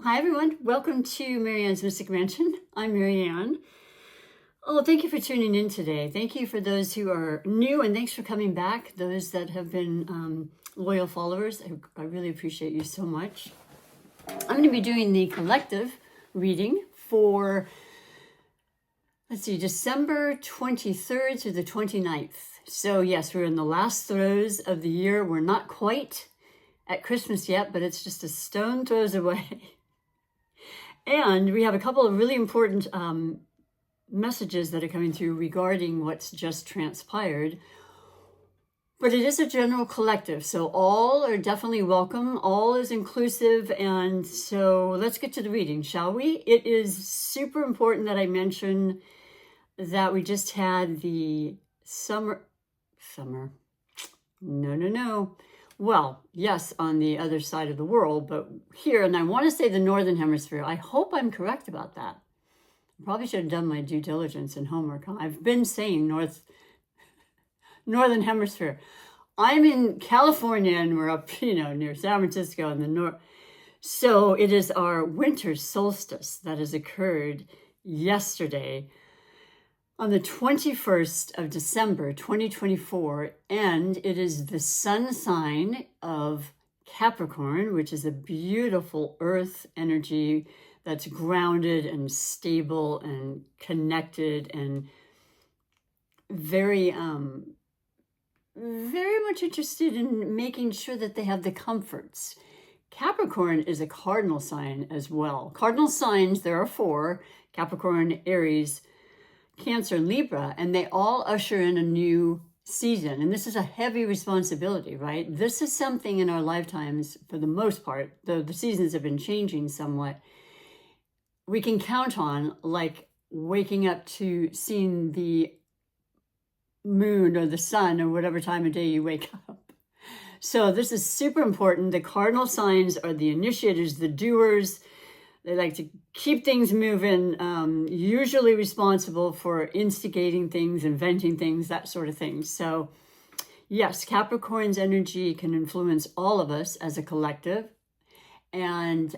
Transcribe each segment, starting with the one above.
Hi everyone, welcome to Marianne's Mystic Mansion. I'm Marianne. Oh, thank you for tuning in today. Thank you for those who are new and thanks for coming back. Those that have been loyal followers, I really appreciate you so much. I'm going to be doing the collective reading for, December 23rd to the 29th. So yes, we're in the last throes of the year. We're not quite at Christmas yet, but it's just a stone throws away. And we have a couple of really important messages that are coming through regarding what's just transpired. But it is a general collective, so all are definitely welcome. All is inclusive. And so let's get to the reading, shall we? It is super important that I mention that we just had the summer. No. Well, yes, on the other side of the world, but here, and I want to say the Northern Hemisphere. I hope I'm correct about that. I probably should have done my due diligence and homework. I've been saying Northern Hemisphere. I'm in California and we're up, near San Francisco in the north. So it is our winter solstice that has occurred yesterday on the 21st of December, 2024, and it is the sun sign of Capricorn, which is a beautiful earth energy that's grounded and stable and connected and very much interested in making sure that they have the comforts. Capricorn is a cardinal sign as well. Cardinal signs, there are 4, Capricorn, Aries, Cancer, and Libra, and they all usher in a new season. And this is a heavy responsibility, right? This is something in our lifetimes, for the most part, though the seasons have been changing somewhat, we can count on, like waking up to seeing the moon or the sun or whatever time of day you wake up. So this is super important. The cardinal signs are the initiators, the doers. They like to keep things moving, usually responsible for instigating things, inventing things, that sort of thing. So yes, Capricorn's energy can influence all of us as a collective. And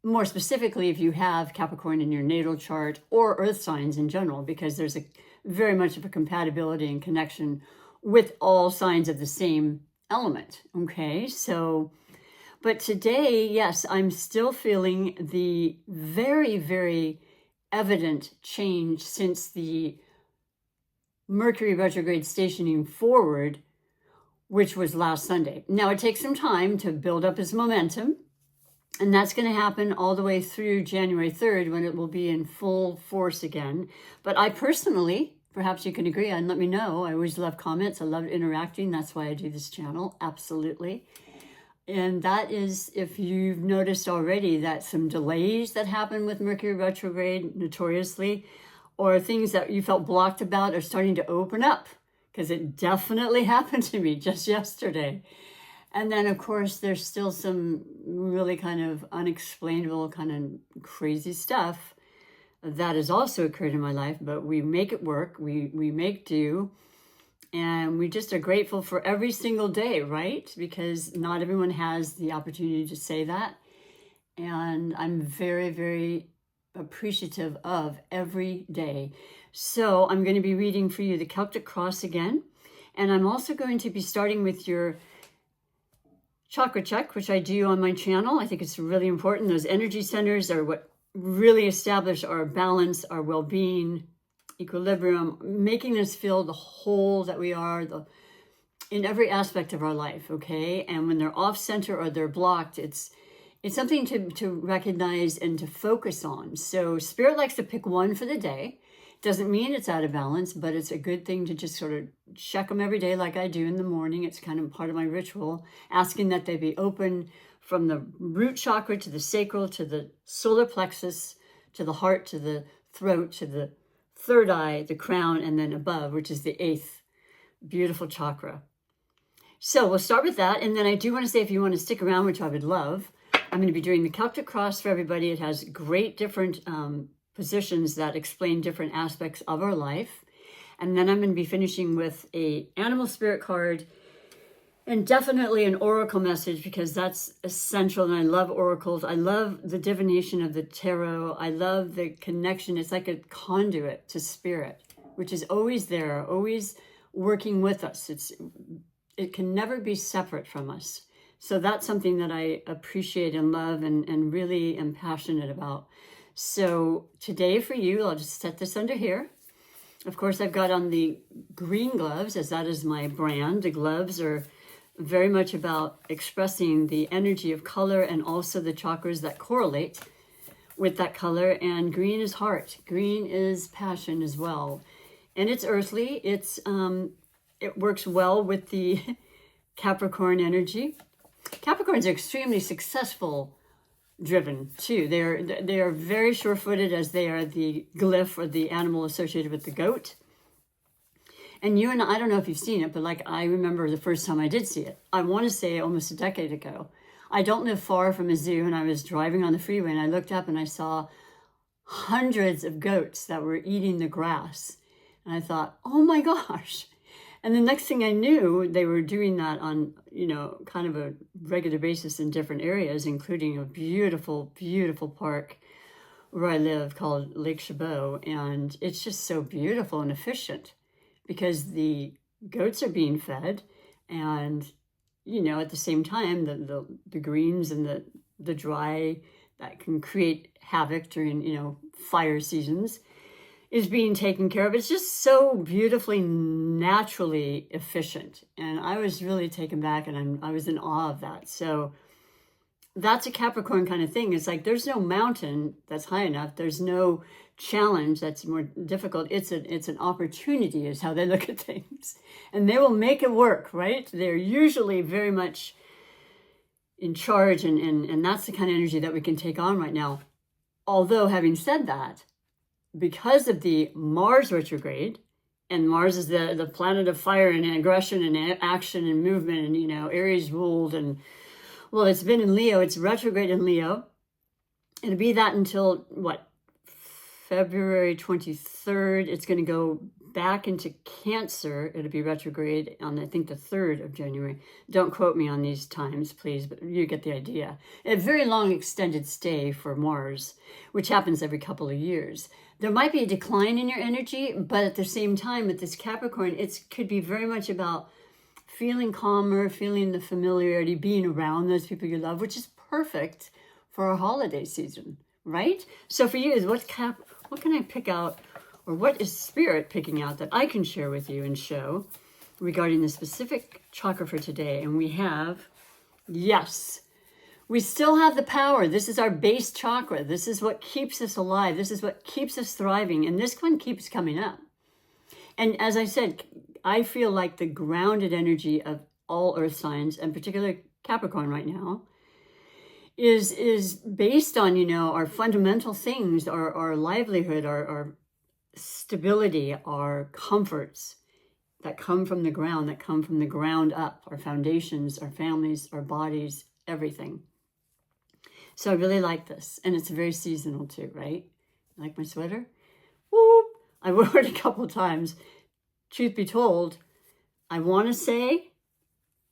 more specifically, if you have Capricorn in your natal chart or earth signs in general, because there's a very much of a compatibility and connection with all signs of the same element. Okay, so... But today, yes, I'm still feeling the very, very evident change since the Mercury retrograde stationing forward, which was last Sunday. Now, it takes some time to build up its momentum, and that's going to happen all the way through January 3rd when it will be in full force again. But I personally, perhaps you can agree and let me know. I always love comments. I love interacting. That's why I do this channel. Absolutely. And that is, if you've noticed already, that some delays that happen with Mercury retrograde notoriously, or things that you felt blocked about are starting to open up, because it definitely happened to me just yesterday. And then, of course, there's still some really kind of unexplainable, kind of crazy stuff that has also occurred in my life, but we make it work. We make do. And we just are grateful for every single day, right? Because not everyone has the opportunity to say that. And I'm very, very appreciative of every day. So I'm going to be reading for you the Celtic Cross again. And I'm also going to be starting with your chakra check, which I do on my channel. I think it's really important. Those energy centers are what really establish our balance, our well-being, equilibrium, making us feel the whole that we are in every aspect of our life, okay? And when they're off center or they're blocked, it's something to recognize and to focus on. So Spirit likes to pick one for the day. Doesn't mean it's out of balance, but it's a good thing to just sort of check them every day like I do in the morning. It's kind of part of my ritual, asking that they be open from the root chakra to the sacral, to the solar plexus, to the heart, to the throat, to the third eye, the crown, and then above, which is the 8th beautiful chakra. So we'll start with that. And then I do want to say, if you want to stick around, which I would love, I'm going to be doing the Celtic Cross for everybody. It has great different positions that explain different aspects of our life. And then I'm going to be finishing with a animal spirit card And definitely an oracle message, because that's essential. And I love oracles. I love the divination of the tarot. I love the connection. It's like a conduit to spirit, which is always there, always working with us. It can never be separate from us. So that's something that I appreciate and love and really am passionate about. So today for you, I'll just set this under here. Of course, I've got on the green gloves, as that is my brand. The gloves are very much about expressing the energy of color and also the chakras that correlate with that color. And green is heart. Green is passion as well. And it's earthly. It works well with the Capricorn energy. Capricorns are extremely successful driven too. They are very sure-footed, as they are the glyph or the animal associated with the goat. And you and I don't know if you've seen it, but like I remember the first time I did see it. I want to say almost a decade ago. I don't live far from a zoo, and I was driving on the freeway and I looked up and I saw hundreds of goats that were eating the grass. And I thought, oh my gosh. And the next thing I knew, they were doing that on, kind of a regular basis in different areas, including a beautiful, beautiful park where I live called Lake Chabot. And it's just so beautiful and efficient, because the goats are being fed, and, at the same time, the greens and the dry that can create havoc during, fire seasons is being taken care of. It's just so beautifully, naturally efficient. And I was really taken back, and I was in awe of that. So that's a Capricorn kind of thing. It's like there's no mountain that's high enough. There's no challenge that's more difficult. It's an opportunity is how they look at things. And they will make it work, right? They're usually very much in charge, and that's the kind of energy that we can take on right now. Although, having said that, because of the Mars retrograde, and Mars is the planet of fire and aggression and action and movement, and, Aries ruled, and, well, it's been in Leo. It's retrograde in Leo. It'll be that until, February 23rd. It's going to go back into Cancer. It'll be retrograde on, I think, the 3rd of January. Don't quote me on these times, please, but you get the idea. A very long extended stay for Mars, which happens every couple of years. There might be a decline in your energy, but at the same time, with this Capricorn, it could be very much about feeling calmer, feeling the familiarity, being around those people you love, which is perfect for a holiday season, right? So for you, what can I pick out, or what is Spirit picking out that I can share with you and show regarding the specific chakra for today? And we have, yes, we still have the power. This is our base chakra. This is what keeps us alive. This is what keeps us thriving. And this one keeps coming up. And as I said, I feel like the grounded energy of all earth signs, and particularly Capricorn right now, is based on, our fundamental things, our livelihood, our stability, our comforts that come from the ground up, our foundations, our families, our bodies, everything. So I really like this. And it's very seasonal too, right? Like my sweater? Whoop! I wore it a couple of times. Truth be told, I want to say,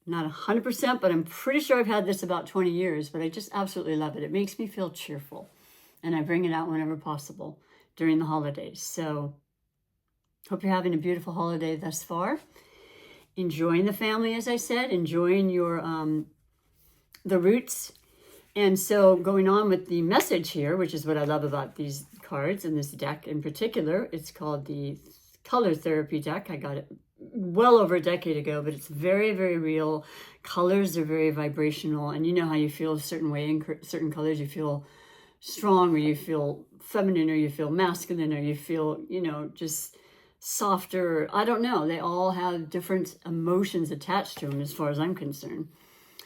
not 100%, but I'm pretty sure I've had this about 20 years, but I just absolutely love it. It makes me feel cheerful, and I bring it out whenever possible during the holidays. So hope you're having a beautiful holiday thus far. Enjoying the family, as I said, enjoying your the roots. And so going on with the message here, which is what I love about these cards and this deck in particular, it's called the Color Therapy deck. I got it well over a decade ago, but it's very, very real. Colors are very vibrational, and you know how you feel a certain way in certain colors. You feel strong, or you feel feminine, or you feel masculine, or you feel, just softer. I don't know. They all have different emotions attached to them as far as I'm concerned.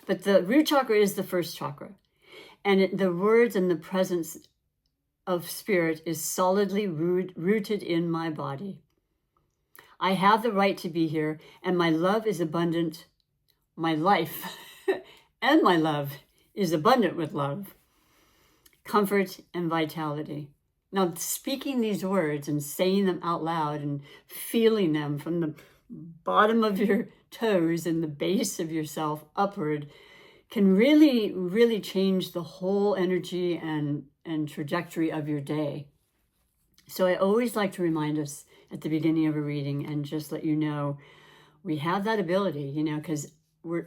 But the root chakra is the first chakra. And the words and the presence of Spirit is solidly rooted in my body. I have the right to be here, and my love is abundant. My life and my love is abundant with love, comfort, and vitality. Now, speaking these words and saying them out loud and feeling them from the bottom of your toes and the base of yourself upward can really, really change the whole energy and trajectory of your day. So I always like to remind us at the beginning of a reading and just let you know we have that ability, you know, because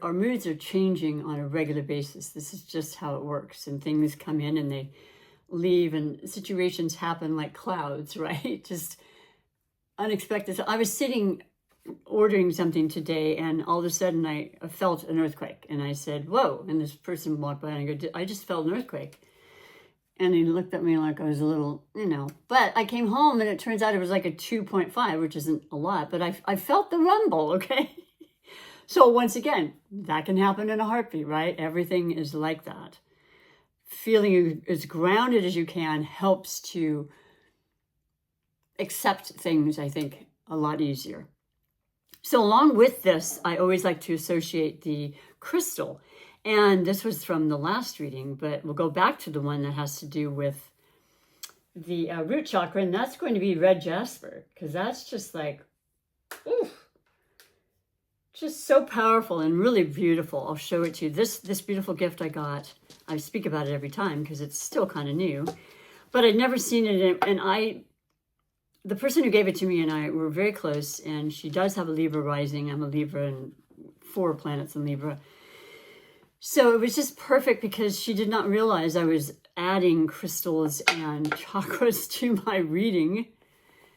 our moods are changing on a regular basis. This is just how it works. And things come in and they leave, and situations happen like clouds, right? Just unexpected. So I was sitting ordering something today, and all of a sudden I felt an earthquake. And I said, whoa. And this person walked by and I go, I just felt an earthquake. And he looked at me like I was a little, you know, but I came home and it turns out it was like a 2.5, which isn't a lot, but I felt the rumble, okay? So once again, that can happen in a heartbeat, right? Everything is like that. Feeling as grounded as you can helps to accept things, I think, a lot easier. So along with this, I always like to associate the crystal. And this was from the last reading, but we'll go back to the one that has to do with the root chakra, and that's going to be red jasper, because that's just like, oof, just so powerful and really beautiful. I'll show it to you. This beautiful gift I got, I speak about it every time because it's still kind of new, but I'd never seen it, and the person who gave it to me and I were very close, and she does have a Libra rising. I'm a Libra and 4 planets in Libra. So it was just perfect because she did not realize I was adding crystals and chakras to my reading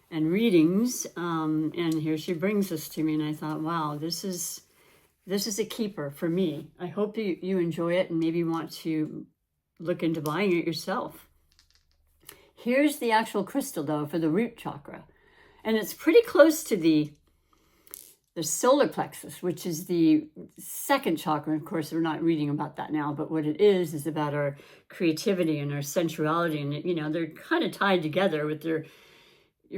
and readings. And here she brings this to me, and I thought, wow, this is a keeper for me. I hope you enjoy it and maybe want to look into buying it yourself. Here's the actual crystal, though, for the root chakra. And it's pretty close to the solar plexus, which is the second chakra. Of course, we're not reading about that now, but what it is about our creativity and our sensuality. And, you know, they're kind of tied together with you're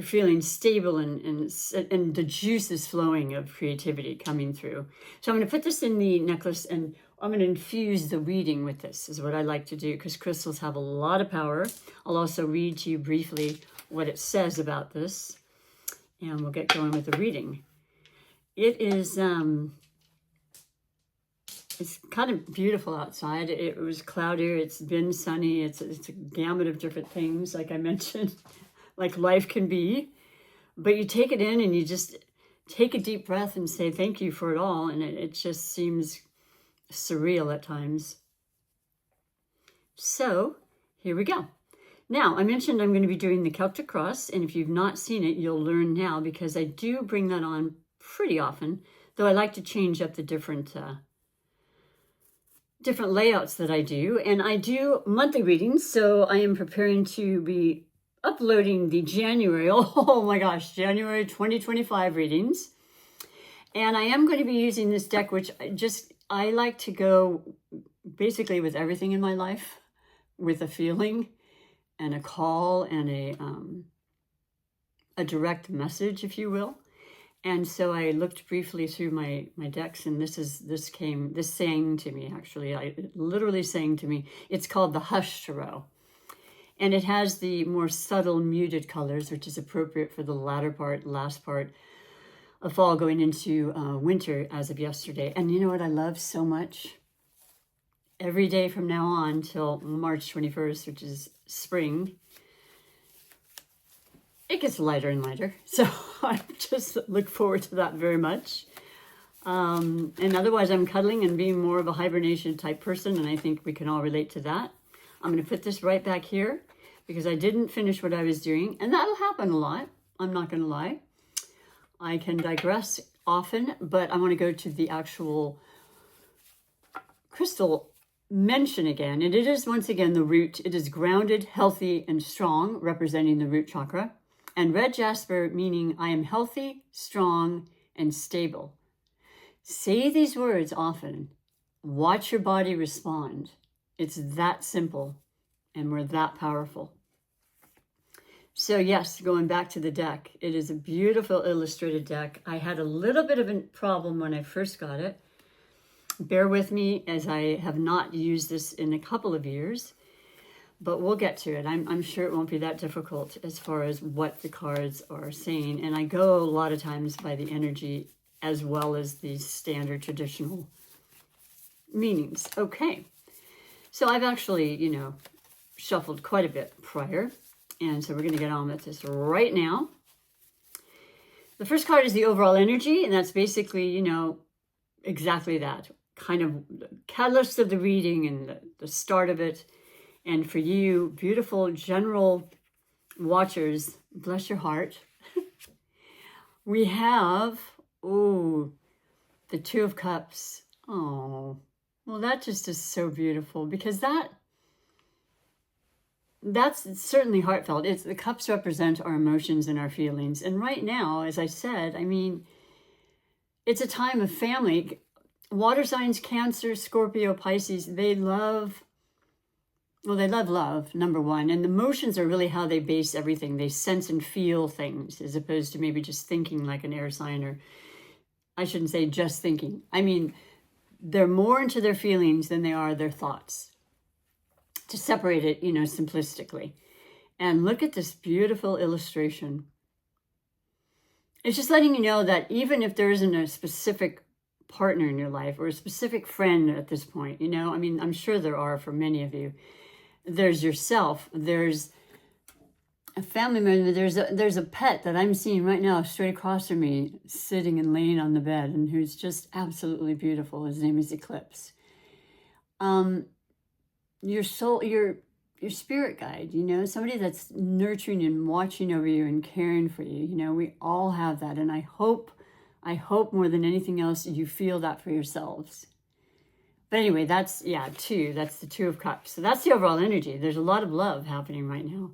feeling stable and the juices flowing of creativity coming through. So I'm going to put this in the necklace, and I'm going to infuse the reading with this, is what I like to do, because crystals have a lot of power. I'll also read to you briefly what it says about this, and we'll get going with the reading. It is, it's kind of beautiful outside. It was cloudy, it's been sunny, it's a gamut of different things, like I mentioned, like life can be. But you take it in and you just take a deep breath and say thank you for it all, and it just seems surreal at times. So, here we go. Now, I mentioned I'm going to be doing the Celtic Cross, and if you've not seen it, you'll learn now, because I do bring that on pretty often, though I like to change up the different layouts that I do. And I do monthly readings, so I am preparing to be uploading the January 2025 readings. And I am going to be using this deck, which I like to go basically with everything in my life, with a feeling and a call and a direct message, if you will. And so I looked briefly through my decks, and this saying to me, actually, literally saying to me, it's called the Hush Tarot. And it has the more subtle muted colors, which is appropriate for the last part of fall going into winter as of yesterday. And you know what I love so much? Every day from now on till March 21st, which is spring, it gets lighter and lighter. So I just look forward to that very much. And otherwise, I'm cuddling and being more of a hibernation type person, and I think we can all relate to that. I'm going to put this right back here because I didn't finish what I was doing, and that'll happen a lot. I'm not going to lie. I can digress often, but I want to go to the actual crystal mention again. And it is, once again, the root. It is grounded, healthy, and strong, representing the root chakra. And red jasper, meaning I am healthy, strong, and stable. Say these words often. Watch your body respond. It's that simple, and we're that powerful. So yes, going back to the deck, it is a beautiful illustrated deck. I had a little bit of a problem when I first got it. Bear with me, as I have not used this in a couple of years, but we'll get to it. I'm sure it won't be that difficult as far as what the cards are saying. And I go a lot of times by the energy as well as the standard traditional meanings. Okay, so I've actually, shuffled quite a bit prior, and so we're going to get on with this right now. The first card is the overall energy, and that's basically, exactly that, kind of the catalyst of the reading and the start of it. And for you, beautiful general watchers, bless your heart, we have, the Two of Cups. Oh, well, that just is so beautiful, because that's certainly heartfelt. The cups represent our emotions and our feelings. And right now, as I said, it's a time of family. Water signs, Cancer, Scorpio, Pisces, they love love, number one. And the emotions are really how they base everything. They sense and feel things, as opposed to maybe just thinking like an air sign, or I shouldn't say just thinking. They're more into their feelings than they are their thoughts, to separate it, simplistically. And look at this beautiful illustration. It's just letting you know that even if there isn't a specific partner in your life or a specific friend at this point, I'm sure there are for many of you. There's yourself, there's a family member, there's a pet that I'm seeing right now straight across from me, sitting and laying on the bed, and who's just absolutely beautiful. His name is Eclipse. Your soul, your spirit guide, somebody that's nurturing and watching over you and caring for you. We all have that, and I hope more than anything else you feel that for yourselves. But anyway, that's the Two of Cups. So that's the overall energy. There's a lot of love happening right now.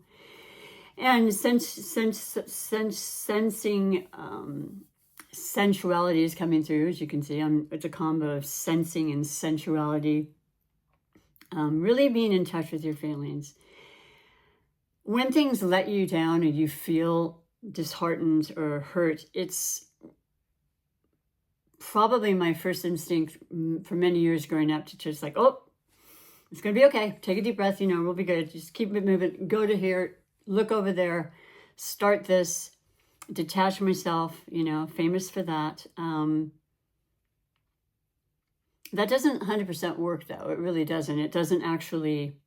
And sensing sensuality is coming through, as you can see. It's a combo of sensing and sensuality. Really being in touch with your feelings. When things let you down or you feel disheartened or hurt, it's probably my first instinct for many years growing up to just like, oh, it's going to be okay. Take a deep breath, we'll be good. Just keep it moving. Go to here, look over there, start this, detach myself, famous for that. That doesn't 100% work, though. It really doesn't. It doesn't actually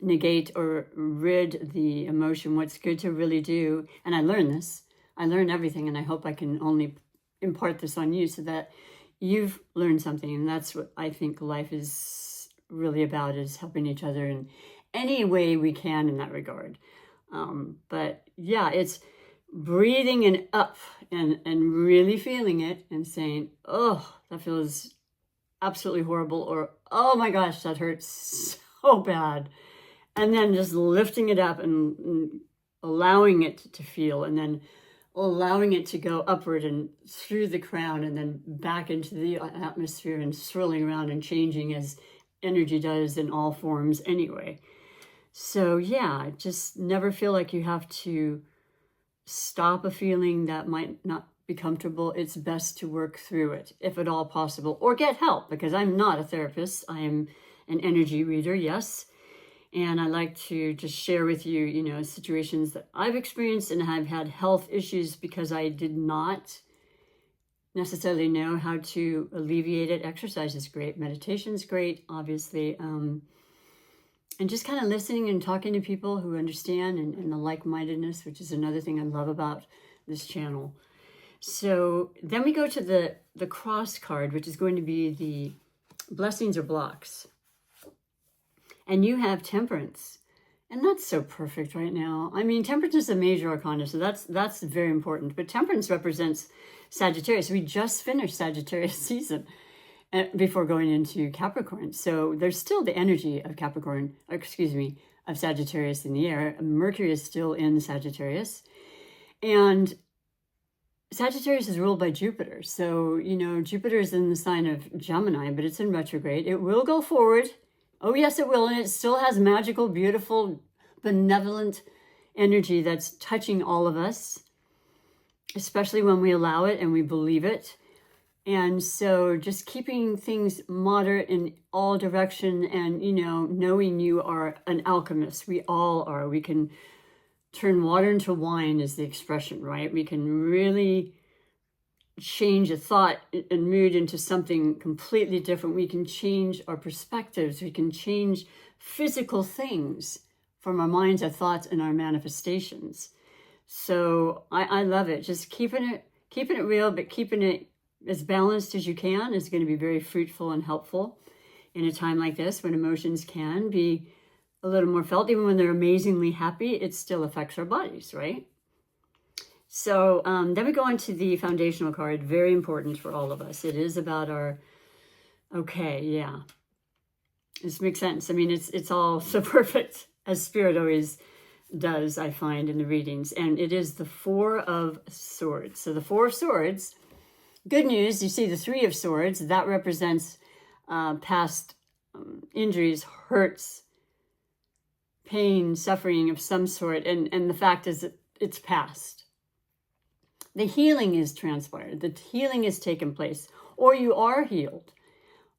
negate or rid the emotion. What's good to really do, and I learned this, I learned everything, and I hope I can only impart this on you so that you've learned something. And that's what I think life is really about, is helping each other in any way we can in that regard. But yeah, it's breathing and up and really feeling it and saying, oh, that feels absolutely horrible, or oh my gosh, that hurts so bad. And then just lifting it up and allowing it to feel, and then allowing it to go upward and through the crown and then back into the atmosphere and swirling around and changing as energy does in all forms anyway. So yeah, just never feel like you have to stop a feeling that might not be comfortable. It's best to work through it, if at all possible, or get help, because I'm not a therapist. I am an energy reader, yes. And I like to just share with you, situations that I've experienced and have had health issues because I did not necessarily know how to alleviate it. Exercise is great. Meditation is great, obviously. And just kind of listening and talking to people who understand, and the like-mindedness, which is another thing I love about this channel. So then we go to the cross card, which is going to be the blessings or blocks. And you have Temperance. And that's so perfect right now. Temperance is a major arcana, so that's very important. But Temperance represents Sagittarius. We just finished Sagittarius season before going into Capricorn. So there's still the energy of of Sagittarius in the air. Mercury is still in Sagittarius. And Sagittarius is ruled by Jupiter. So, Jupiter is in the sign of Gemini, but it's in retrograde. It will go forward. Oh, yes, it will. And it still has magical, beautiful, benevolent energy that's touching all of us, especially when we allow it and we believe it. And so just keeping things moderate in all direction, and, knowing you are an alchemist. We all are. We can turn water into wine is the expression, right? We can really change a thought and mood into something completely different. We can change our perspectives. We can change physical things from our minds, our thoughts, and our manifestations. So I love it. Just keeping it real, but keeping it as balanced as you can is going to be very fruitful and helpful in a time like this when emotions can be a little more felt. Even when they're amazingly happy, it still affects our bodies, right? So then we go on to the foundational card, very important for all of us. It is about our, okay, yeah. This makes sense. I mean, it's all so perfect, as Spirit always does, I find, in the readings. And it is the Four of Swords. So the Four of Swords, good news, you see the Three of Swords, that represents past injuries, hurts, pain, suffering of some sort. And the fact is that it's past. The healing is transpired. The healing has taken place. Or you are healed.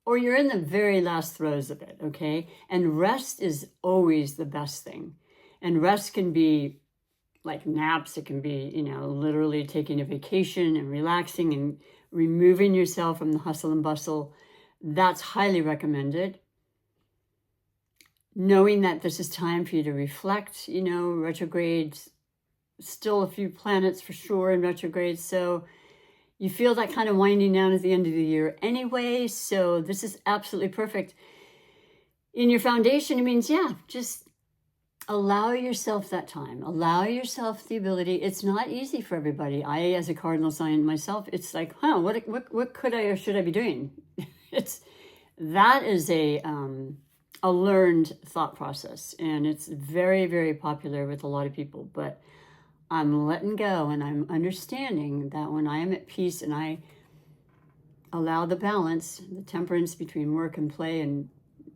Or you're in the very last throes of it, okay? And rest is always the best thing. And rest can be like naps. It can be, literally taking a vacation and relaxing and removing yourself from the hustle and bustle. That's highly recommended. Knowing that this is time for you to reflect, retrogrades, still a few planets for sure in retrograde. So you feel that kind of winding down at the end of the year anyway. So this is absolutely perfect. In your foundation, it means, just allow yourself that time. Allow yourself the ability. It's not easy for everybody. I, as a cardinal sign myself, it's like, what could I or should I be doing? That is a learned thought process. And it's very, very popular with a lot of people. But I'm letting go and I'm understanding that when I am at peace and I allow the balance, the temperance between work and play and,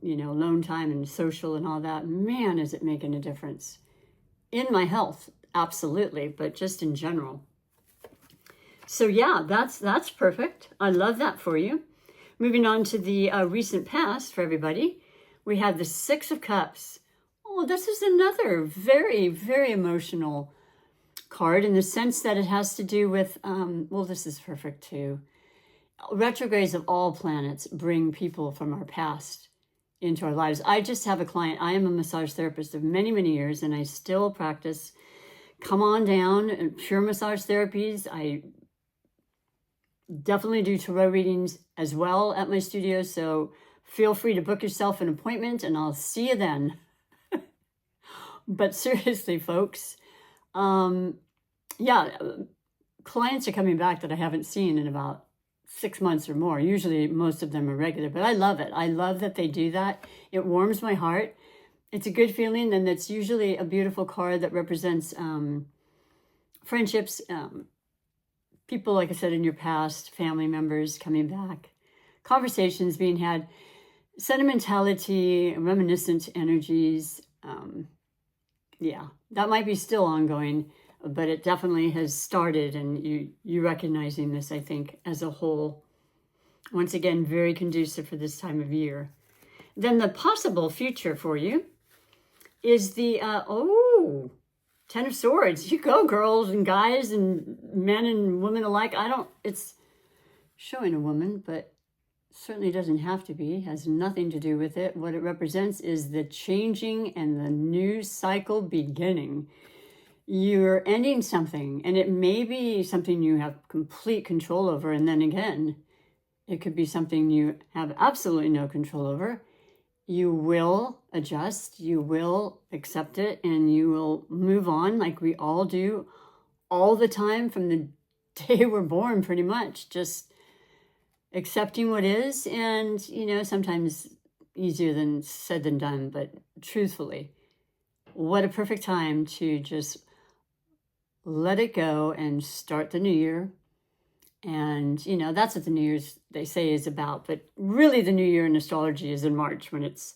alone time and social and all that, man, is it making a difference in my health. Absolutely. But just in general. So yeah, that's perfect. I love that for you. Moving on to the recent past for everybody. We have the Six of Cups. Oh, this is another very, very emotional card in the sense that it has to do with, this is perfect too. Retrogrades of all planets bring people from our past into our lives. I just have a client. I am a massage therapist of many, many years, and I still practice come on down and pure massage therapies. I definitely do tarot readings as well at my studio. So feel free to book yourself an appointment and I'll see you then. But seriously, folks, clients are coming back that I haven't seen in about 6 months or more. Usually most of them are regular, but I love it. I love that they do that. It warms my heart. It's a good feeling, and it's usually a beautiful card that represents friendships, people, like I said, in your past, family members coming back, conversations being had, sentimentality, reminiscent energies. That might be still ongoing, but it definitely has started, and you recognizing this, I think, as a whole. Once again, very conducive for this time of year. Then the possible future for you is the, Ten of Swords. You go, girls and guys and men and women alike. It's showing a woman, but certainly doesn't have to be, has nothing to do with it. What it represents is the changing and the new cycle beginning. You're ending something, and it may be something you have complete control over, and then again, it could be something you have absolutely no control over. You will adjust, you will accept it, and you will move on like we all do all the time from the day we're born, pretty much. Just accepting what is, and, sometimes easier than said than done, but truthfully, what a perfect time to just let it go and start the new year. And, that's what the New Year's, they say, is about. But really the New Year in astrology is in March, when it's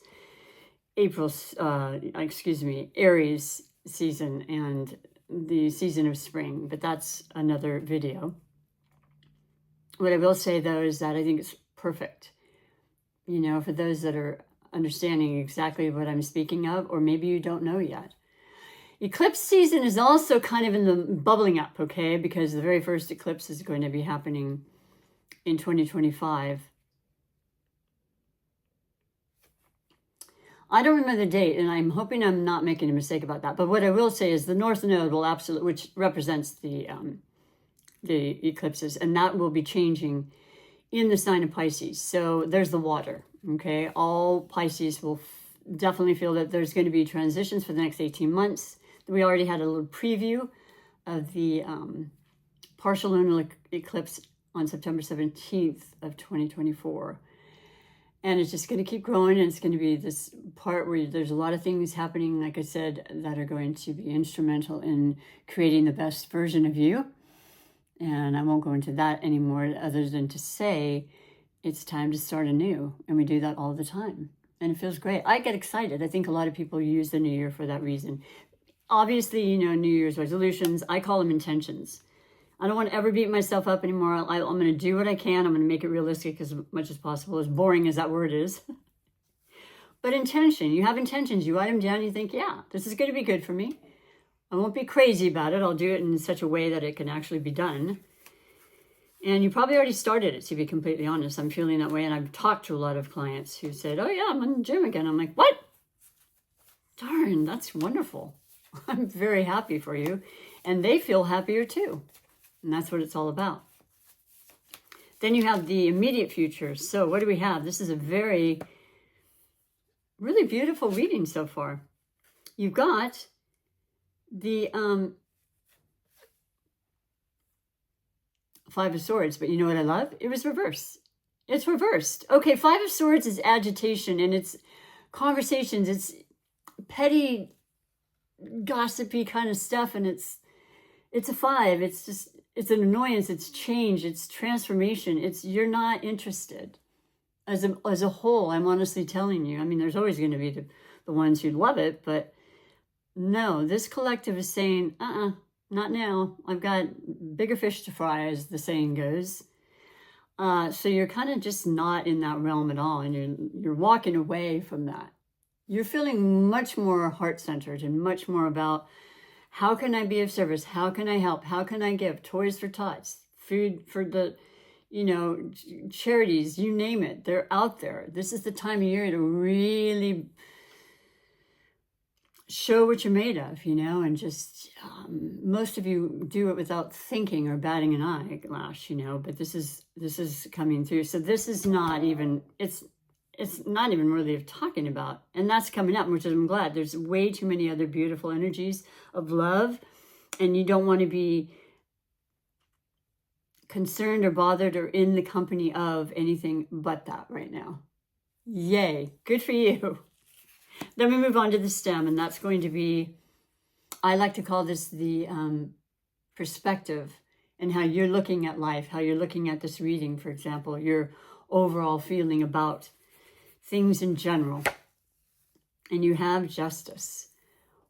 Aries season and the season of spring. But that's another video. What I will say, though, is that I think it's perfect, for those that are understanding exactly what I'm speaking of, or maybe you don't know yet. Eclipse season is also kind of in the bubbling up, okay? Because the very first eclipse is going to be happening in 2025. I don't remember the date, and I'm hoping I'm not making a mistake about that. But what I will say is the North Node will absolutely, which represents the eclipses, and that will be changing in the sign of Pisces. So there's the water, okay? All Pisces will definitely feel that there's going to be transitions for the next 18 months. We already had a little preview of the partial lunar eclipse on September 17th of 2024. And it's just going to keep growing, and it's going to be this part where there's a lot of things happening, like I said, that are going to be instrumental in creating the best version of you. And I won't go into that anymore other than to say it's time to start anew. And we do that all the time. And it feels great. I get excited. I think a lot of people use the new year for that reason. Obviously, you know, New Year's resolutions, I call them intentions. I don't want to ever beat myself up anymore. I'm going to do what I can. I'm going to make it realistic as much as possible, as boring as that word is. But intention, you have intentions. You write them down. You think, yeah, this is going to be good for me. I won't be crazy about it. I'll do it in such a way that it can actually be done. And you probably already started it, to be completely honest. I'm feeling that way. And I've talked to a lot of clients who said, oh, yeah, I'm in the gym again. I'm like, what? Darn, that's wonderful. I'm very happy for you. And they feel happier too. And that's what it's all about. Then you have the immediate future. So what do we have? This is a really beautiful reading so far. You've got the Five of Swords, but you know what I love? It was reversed. It's reversed. Okay, Five of Swords is agitation, and it's conversations. It's petty, gossipy kind of stuff, and it's a five. It's an annoyance. It's change. It's transformation. You're not interested. As a whole, I'm honestly telling you. I mean, there's always going to be the ones who love it, but no, this collective is saying, not now. I've got bigger fish to fry, as the saying goes. So you're kind of just not in that realm at all, and you're walking away from that. You're feeling much more heart-centered and much more about, how can I be of service? How can I help? How can I give? Toys for tots, food for the, charities, you name it. They're out there. This is the time of year to really show what you're made of, and just, most of you do it without thinking or batting an eyelash, but this is coming through. So this is not even, it's not even worthy of talking about. And that's coming up, which I'm glad. There's way too many other beautiful energies of love, and you don't want to be concerned or bothered or in the company of anything but that right now. Yay. Good for you. Then we move on to the stem, and that's going to be, I like to call this the perspective, and how you're looking at life, how you're looking at this reading, for example, your overall feeling about things in general. And you have justice.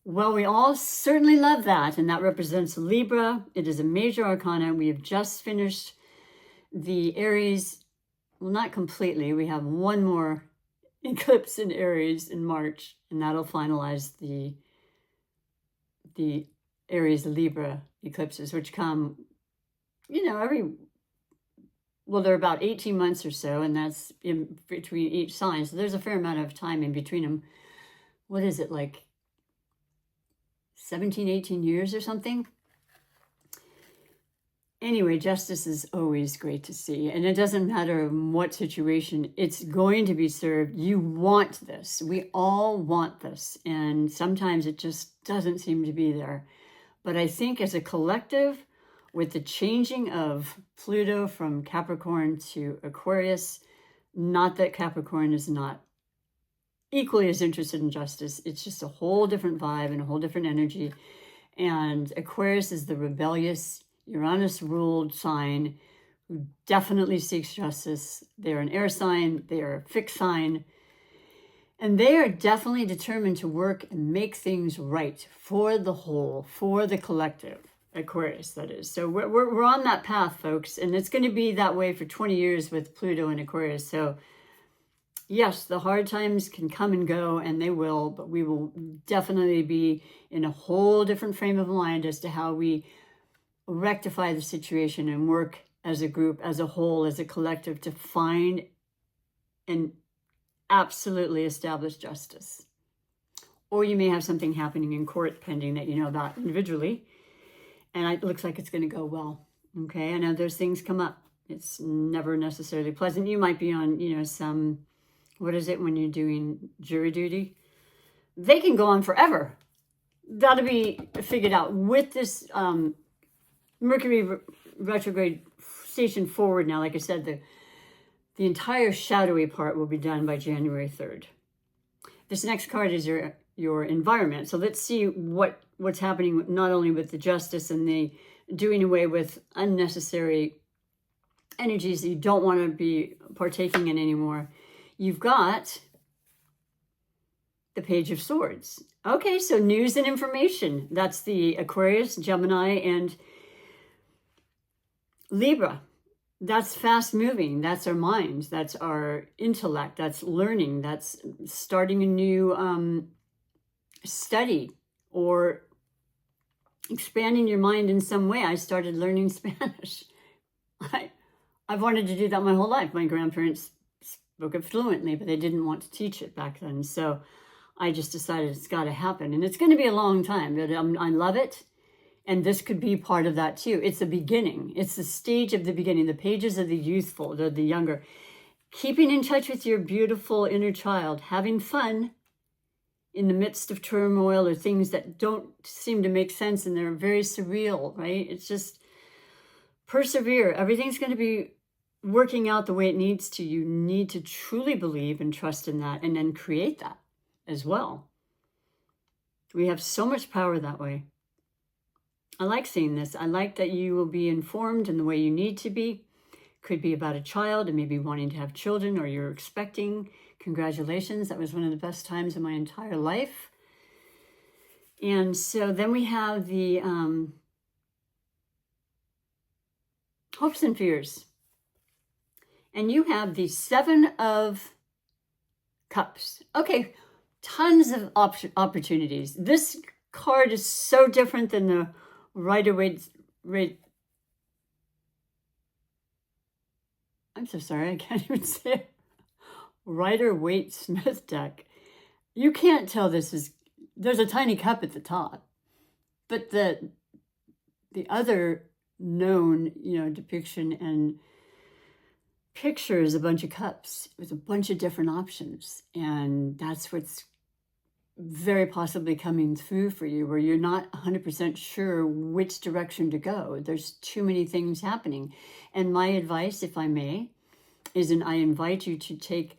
Well, we all certainly love that, and that represents Libra. It is a major arcana. We have just finished the Aries. Well, not completely. We have one more eclipse in Aries in March, and that'll finalize the Aries Libra eclipses, which come, they're about 18 months or so, and that's in between each sign. So there's a fair amount of time in between them. What is it, like 17, 18 years or something? Anyway, justice is always great to see. And it doesn't matter what situation, it's going to be served. You want this. We all want this. And sometimes it just doesn't seem to be there. But I think as a collective, with the changing of Pluto from Capricorn to Aquarius, not that Capricorn is not equally as interested in justice. It's just a whole different vibe and a whole different energy. And Aquarius is the rebellious, Uranus-ruled sign who definitely seeks justice. They're an air sign. They are a fixed sign. And they are definitely determined to work and make things right for the whole, for the collective. Aquarius, that is. So we're on that path, folks, and it's going to be that way for 20 years with Pluto and Aquarius. So Yes, the hard times can come and go, and they will, but we will definitely be in a whole different frame of mind as to how we rectify the situation and work as a group, as a whole, as a collective to find and absolutely establish justice. Or you may have something happening in court pending that you know about individually, and it looks like it's going to go well. Okay, I know those things come up. It's never necessarily pleasant. You might be on, some, what is it when you're doing jury duty? They can go on forever. That'll be figured out with this Mercury retrograde station forward now. Like I said, the entire shadowy part will be done by January 3rd. This next card is your environment. So let's see what's happening not only with the justice and the doing away with unnecessary energies that you don't want to be partaking in anymore. You've got the Page of Swords. Okay, so news and information. That's the Aquarius, Gemini, and Libra. That's fast moving. That's our minds. That's our intellect. That's learning. That's starting a new study or expanding your mind in some way. I started learning Spanish. I've wanted to do that my whole life. My grandparents spoke it fluently, but they didn't want to teach it back then. So I just decided it's got to happen. And it's going to be a long time, but I love it. And this could be part of that too. It's a beginning. It's the stage of the beginning. The pages of the youthful, the younger. Keeping in touch with your beautiful inner child. Having fun in the midst of turmoil or things that don't seem to make sense and they're very surreal, right? It's just persevere. Everything's going to be working out the way it needs to. You need to truly believe and trust in that and then create that as well. We have so much power that way. I like seeing this. I like that you will be informed in the way you need to be. Could be about a child and maybe wanting to have children or you're expecting. Congratulations. That was one of the best times in my entire life. And so then we have the hopes and fears. And you have the Seven of Cups. Okay, tons of opportunities. This card is so different than the Rider-Waite. I'm so sorry, I can't even say it. Rider-Waite-Smith deck. You can't tell this is, there's a tiny cup at the top, but the other known, depiction and picture is a bunch of cups with a bunch of different options. And that's what's very possibly coming through for you, where you're not 100% sure which direction to go. There's too many things happening. And my advice, if I may, is I invite you to take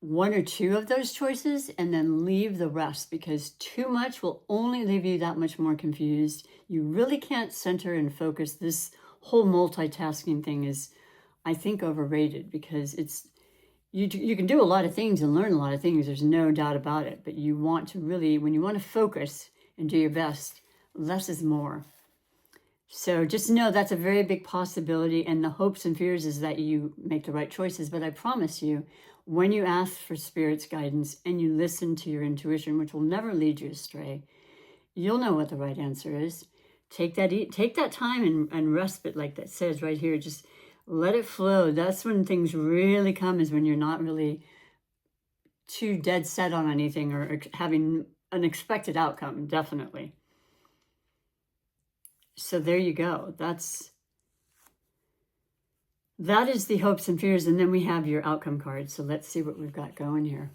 one or two of those choices and then leave the rest, because too much will only leave you that much more confused. You really can't center and focus. This whole multitasking thing is, I think, overrated, because it's you can do a lot of things and learn a lot of things. There's no doubt about it. But you want to really, when you want to focus and do your best, less is more. So just know that's a very big possibility. And the hopes and fears is that you make the right choices. But I promise you, when you ask for Spirit's guidance and you listen to your intuition, which will never lead you astray, you'll know what the right answer is. Take that time and respite, like that says right here. Just let it flow. That's when things really come, is when you're not really too dead set on anything or having an expected outcome, definitely. So there you go. That is the hopes and fears. And then we have your outcome card. So let's see what we've got going here.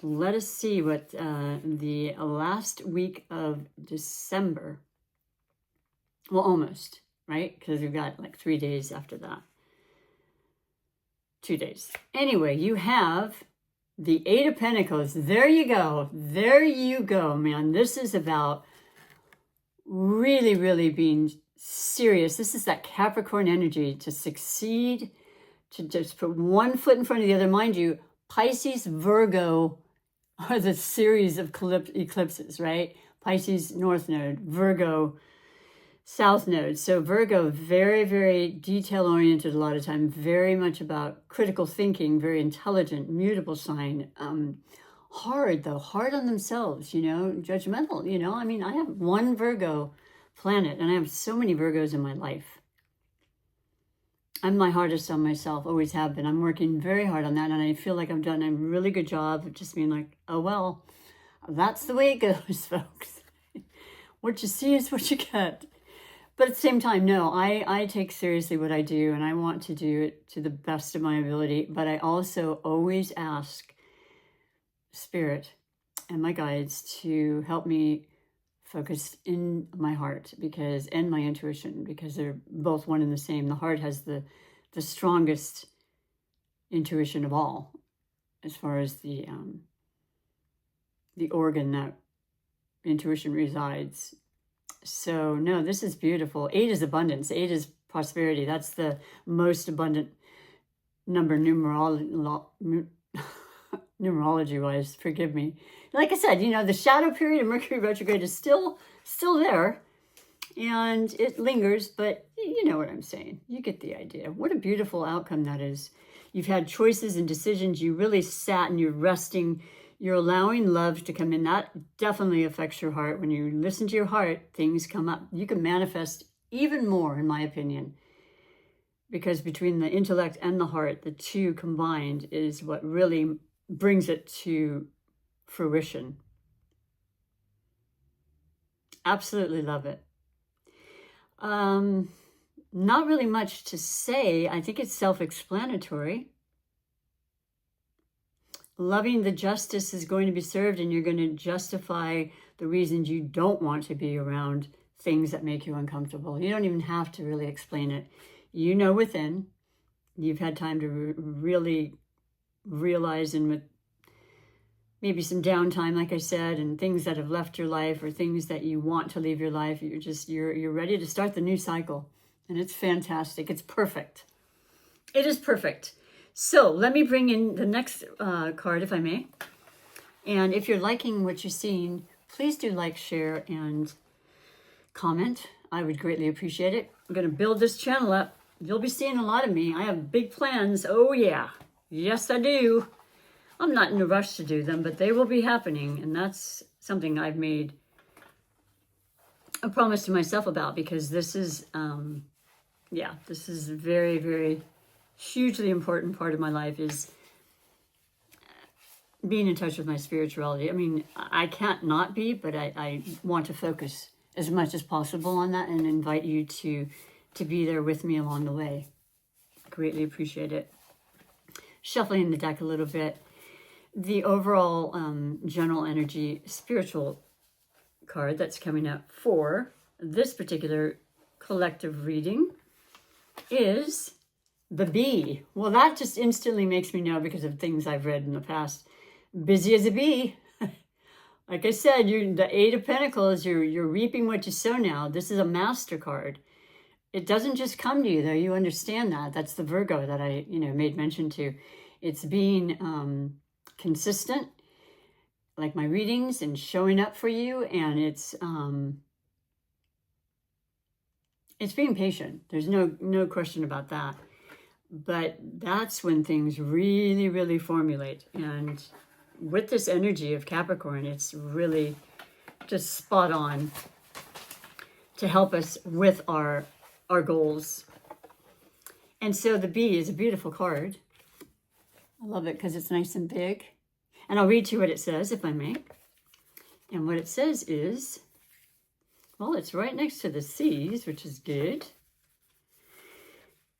Let us see what the last week of December, well, almost, right? Because we've got like 3 days after that. 2 days. Anyway, you have the Eight of Pentacles. There you go. There you go, man. This is about really, really being serious. This is that Capricorn energy to succeed, to just put one foot in front of the other. Mind you, Pisces, Virgo are the series of eclipses, right? Pisces, North Node, Virgo, South Node. So Virgo, very, very detail-oriented a lot of time, very much about critical thinking, very intelligent, mutable sign. Hard, though, hard on themselves, you know, judgmental, you know. I mean, I have one Virgo planet, and I have so many Virgos in my life. I'm my hardest on myself, always have been. I'm working very hard on that, and I feel like I've done a really good job of just being like, oh, well, that's the way it goes, folks. What you see is what you get. But at the same time, no, I take seriously what I do, and I want to do it to the best of my ability. But I also always ask Spirit and my guides to help me focus in my heart, because, and my intuition, because they're both one and the same. The heart has the strongest intuition of all, as far as the organ that intuition resides. So no, this is beautiful. 8 is abundance. 8 is prosperity. That's the most abundant number numerology-wise. Forgive me. Like I said, you know, the shadow period of Mercury retrograde is still there, and it lingers, but you know what I'm saying. You get the idea. What a beautiful outcome that is. You've had choices and decisions. You really sat and you're resting. You're allowing love to come in. That definitely affects your heart. When you listen to your heart, things come up. You can manifest even more, in my opinion, because between the intellect and the heart, the two combined is what really brings it to fruition. Absolutely love it. Not really much to say. I think it's self-explanatory. Loving the justice is going to be served, and you're going to justify the reasons you don't want to be around things that make you uncomfortable. You don't even have to really explain it. You know within. You've had time to really realize, and with maybe some downtime, like I said, and things that have left your life or things that you want to leave your life, you're ready to start the new cycle. And it's fantastic. It's perfect. It is perfect. So let me bring in the next card, if I may. And if you're liking what you're seeing, please do like, share, and comment. I would greatly appreciate it. I'm going to build this channel up. You'll be seeing a lot of me. I have big plans. Oh, yeah. Yes, I do. I'm not in a rush to do them, but they will be happening. And that's something I've made a promise to myself about, because this is, this is a very, very hugely important part of my life, is being in touch with my spirituality. I mean, I can't not be, but I want to focus as much as possible on that, and invite you to be there with me along the way. Greatly appreciate it. Shuffling the deck a little bit. The overall general energy spiritual card that's coming up for this particular collective reading is the bee. Well, that just instantly makes me know, because of things I've read in the past, busy as a bee. Like I said, the 8 of Pentacles, you're reaping what you sow now. This is a master card. It doesn't just come to you, though. You understand that. That's the Virgo that I, made mention to. It's being consistent, like my readings, and showing up for you. And it's being patient. There's no question about that. But that's when things really, really formulate. And with this energy of Capricorn, it's really just spot on to help us with our goals. And so the bee is a beautiful card. I love it because it's nice and big. And I'll read to you what it says, if I may. And what it says is, well, it's right next to the C's, which is good.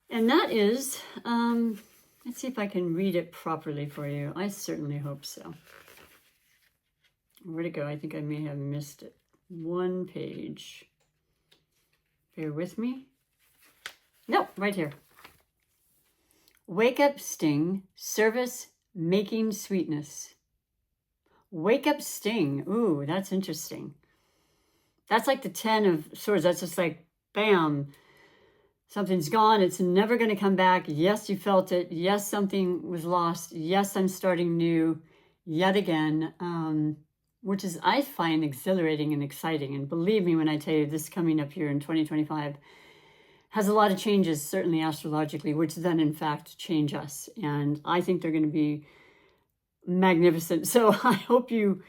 And that is, let's see if I can read it properly for you. I certainly hope so. Where'd it go? I think I may have missed it. One page. Bear with me. Nope, right here. Wake up, sting, service, making sweetness. Wake up, sting. Ooh, that's interesting. That's like the 10 of Swords. That's just like, bam. Something's gone. It's never going to come back. Yes, you felt it. Yes, something was lost. Yes, I'm starting new yet again. which is, I find, exhilarating and exciting. And believe me when I tell you, this coming up here in 2025 has a lot of changes, certainly astrologically, which then in fact change us. And I think they're going to be magnificent. So I hope you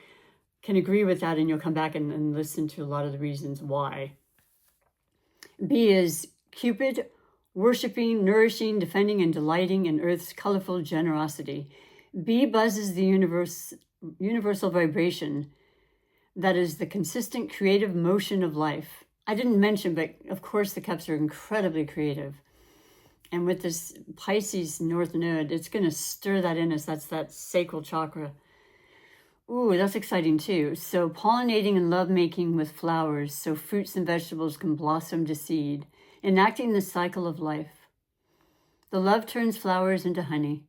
can agree with that, and you'll come back and listen to a lot of the reasons why. B is Cupid, worshiping, nourishing, defending, and delighting in Earth's colorful generosity. B buzzes the universal vibration that is the consistent creative motion of life. I didn't mention, but of course the cups are incredibly creative. And with this Pisces North Node, it's going to stir that in us. That's that sacral chakra. Ooh, that's exciting too. So pollinating and lovemaking with flowers so fruits and vegetables can blossom to seed, enacting the cycle of life. The love turns flowers into honey.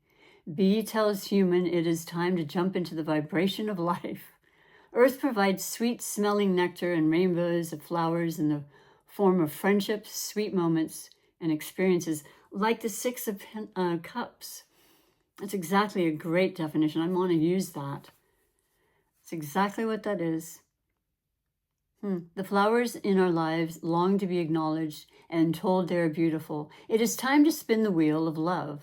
B tells human it is time to jump into the vibration of life. Earth provides sweet-smelling nectar and rainbows of flowers in the form of friendships, sweet moments, and experiences like the Six of Cups. That's exactly a great definition. I want to use that. It's exactly what that is. The flowers in our lives long to be acknowledged and told they are beautiful. It is time to spin the wheel of love.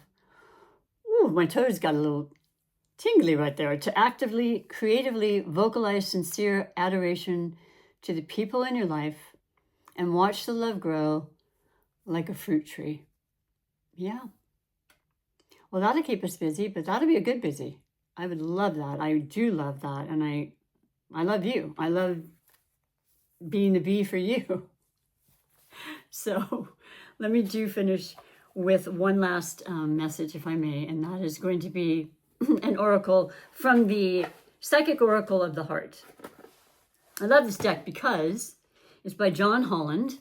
Ooh, my toes got a little tingly right there. To actively, creatively vocalize sincere adoration to the people in your life and watch the love grow like a fruit tree. Yeah. Well, that'll keep us busy, but that'll be a good busy. I would love that. I do love that. And I love you. I love being the bee for you. So let me finish with one last message, if I may, and that is going to be an oracle from the Psychic Oracle of the Heart. I love this deck because it's by John Holland,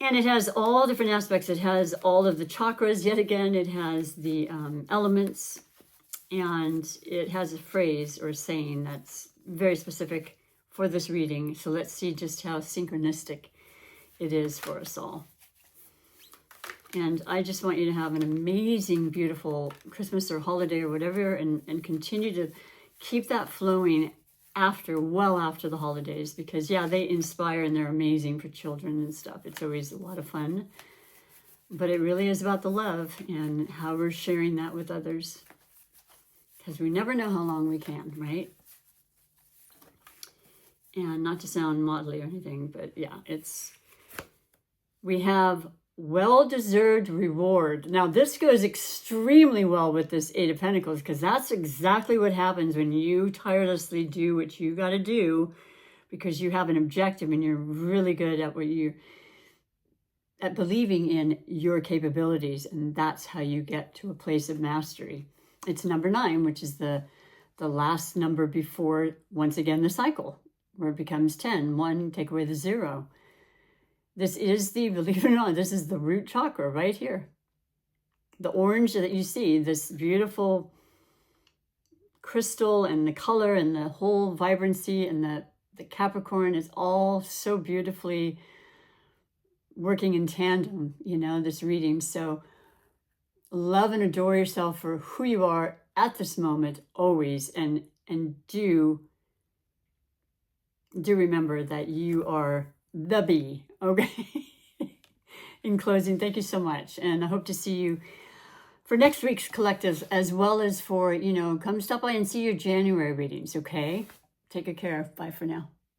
and it has all different aspects. It has all of the chakras, yet again, it has the elements, and it has a phrase or saying that's very specific for this reading. So let's see just how synchronistic it is for us all. And I just want you to have an amazing, beautiful Christmas or holiday or whatever, and continue to keep that flowing well after the holidays, because yeah, they inspire and they're amazing for children and stuff. It's always a lot of fun, but it really is about the love and how we're sharing that with others, because we never know how long we can, right? And not to sound motley or anything, but yeah, we have well-deserved reward. Now, this goes extremely well with this Eight of Pentacles, because that's exactly what happens when you tirelessly do what you got to do, because you have an objective and you're really good at believing in your capabilities, and that's how you get to a place of mastery. It's number 9, which is the last number before, once again, the cycle, where it becomes 10. 1, take away the 0. This is believe it or not, this is the root chakra right here. The orange that you see, this beautiful crystal and the color and the whole vibrancy and the Capricorn is all so beautifully working in tandem, this reading. So love and adore yourself for who you are at this moment, always, and do remember that you are the bee, okay? In closing, thank you so much. And I hope to see you for next week's collective, as well as for, come stop by and see your January readings, okay? Take good care. Bye for now.